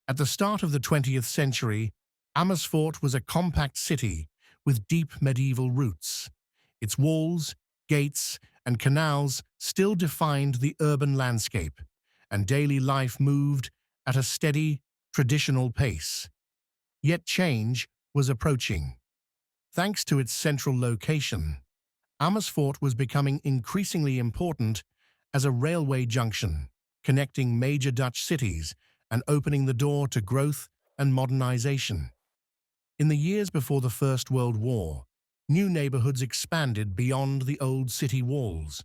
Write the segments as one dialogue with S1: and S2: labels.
S1: At the start of the 20th century, Amersfoort was a compact city with deep medieval roots. Its walls, gates, and canals still defined the urban landscape, and daily life moved at a steady, traditional pace. Yet change was approaching. Thanks to its central location, Amersfoort was becoming increasingly important as a railway junction, connecting major Dutch cities and opening the door to growth and modernization. In the years before the First World War, new neighborhoods expanded beyond the old city walls.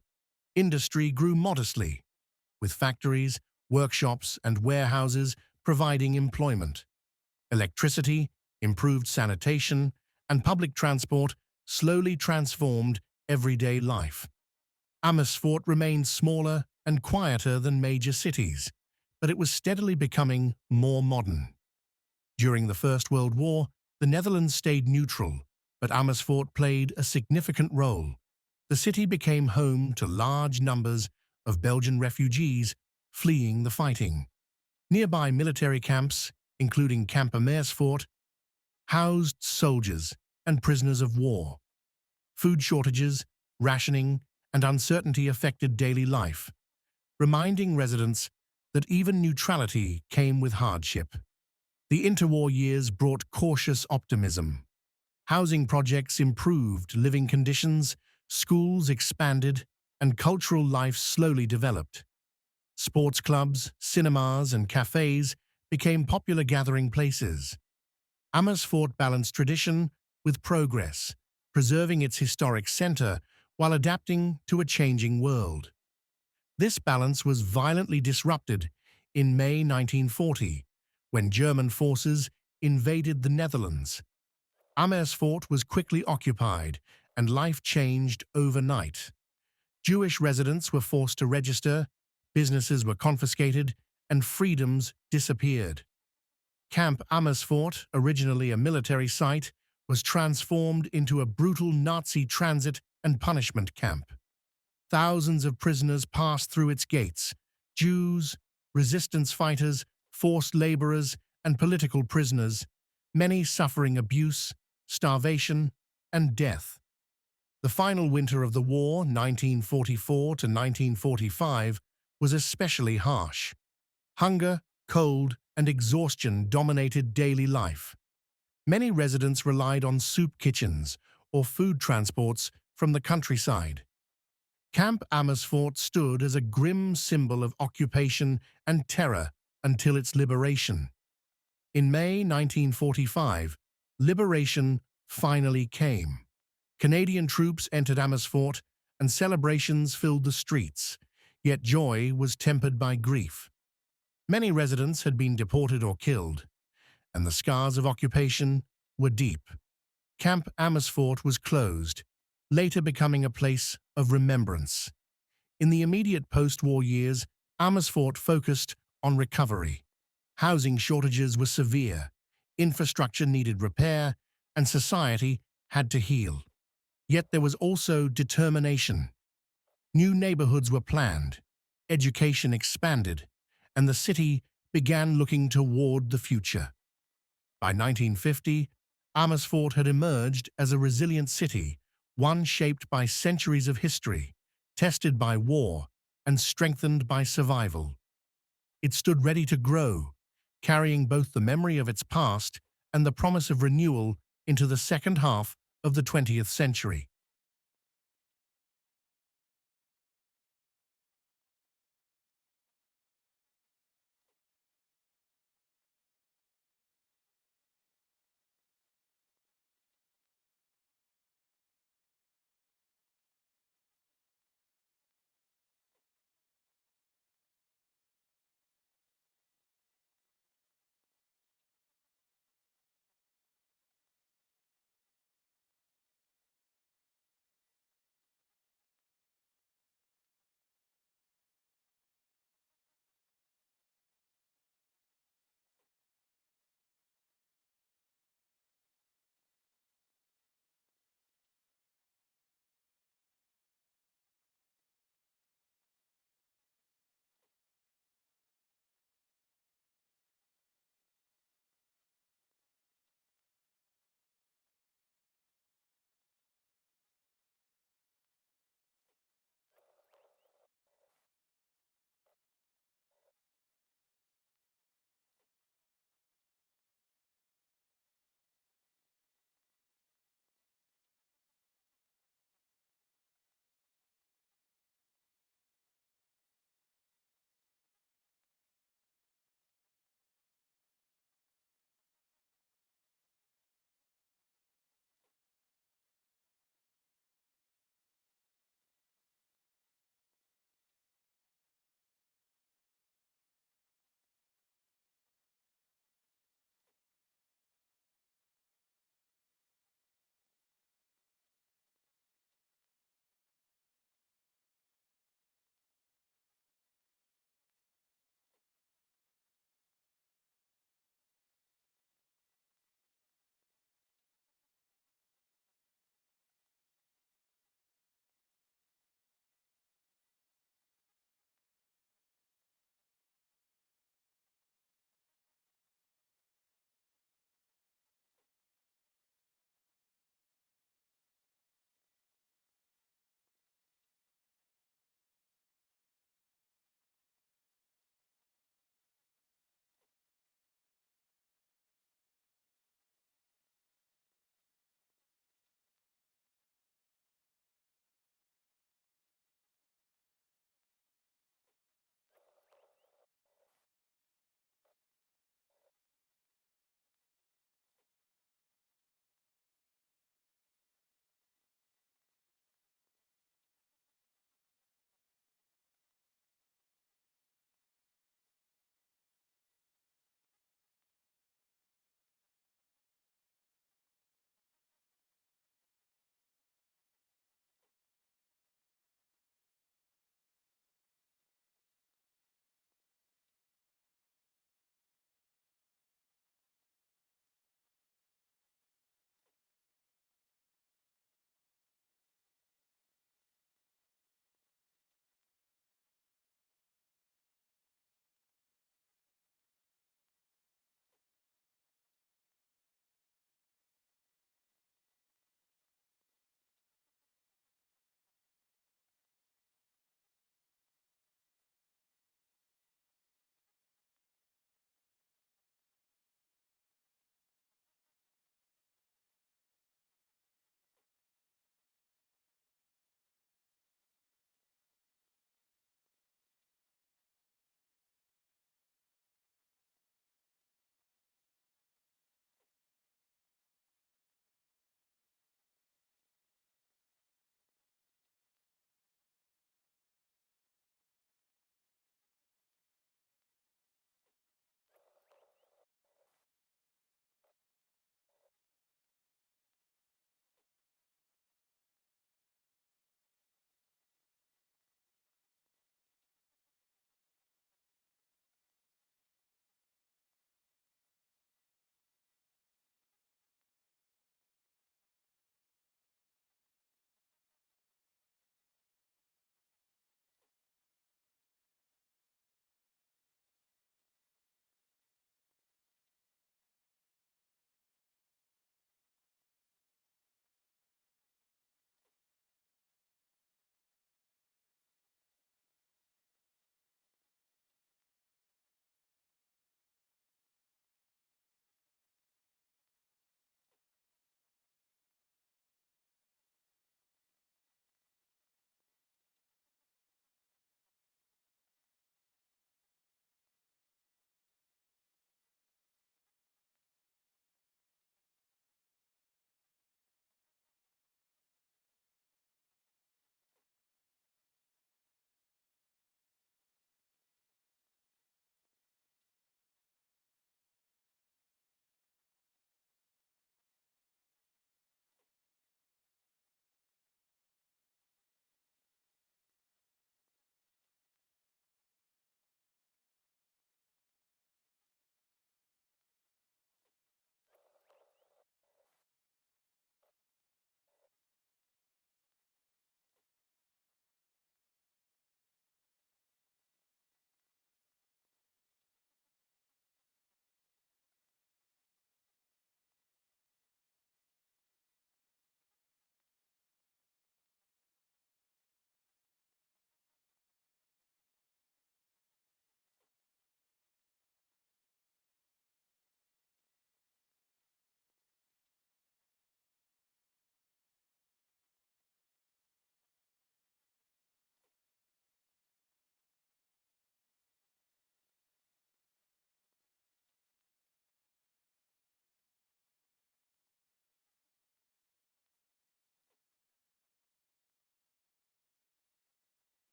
S1: Industry grew modestly, with factories, workshops, and warehouses providing employment. Electricity, improved sanitation, and public transport slowly transformed everyday life. Amersfoort remained smaller and quieter than major cities, but it was steadily becoming more modern. During the First World War, the Netherlands stayed neutral, but Amersfoort played a significant role. The city became home to large numbers of Belgian refugees fleeing the fighting. Nearby military camps, including Camp Amersfoort, housed soldiers and prisoners of war. Food shortages, rationing, and uncertainty affected daily life, reminding residents that even neutrality came with hardship. The interwar years brought cautious optimism. Housing projects improved living conditions, schools expanded, and cultural life slowly developed. Sports clubs, cinemas, and cafes became popular gathering places. Amersfoort balanced tradition with progress, preserving its historic center while adapting to a changing world. This balance was violently disrupted in May 1940, when German forces invaded the Netherlands. Amersfoort was quickly occupied, and life changed overnight. Jewish residents were forced to register, businesses were confiscated, and freedoms disappeared. Camp Amersfoort, originally a military site, was transformed into a brutal Nazi transit and punishment camp. Thousands of prisoners passed through its gates: Jews, resistance fighters, forced laborers, and political prisoners, many suffering abuse, starvation, and death. The final winter of the war, 1944 to 1945, was especially harsh. Hunger, cold, and exhaustion dominated daily life. Many residents relied on soup kitchens or food transports from the countryside. Camp Amersfoort stood as a grim symbol of occupation and terror until its liberation. In May 1945, liberation finally came. Canadian troops entered Amersfoort, and celebrations filled the streets, yet joy was tempered by grief. Many residents had been deported or killed, and the scars of occupation were deep. Camp Amersfoort was closed, later becoming a place of remembrance. In the immediate post-war years, Amersfoort focused on recovery. Housing shortages were severe, infrastructure needed repair, and society had to heal. Yet there was also determination. New neighborhoods were planned, education expanded, and the city began looking toward the future. By 1950, Amersfoort had emerged as a resilient city, one shaped by centuries of history, tested by war, and strengthened by survival. It stood ready to grow, carrying both the memory of its past and the promise of renewal into the second half of the 20th century.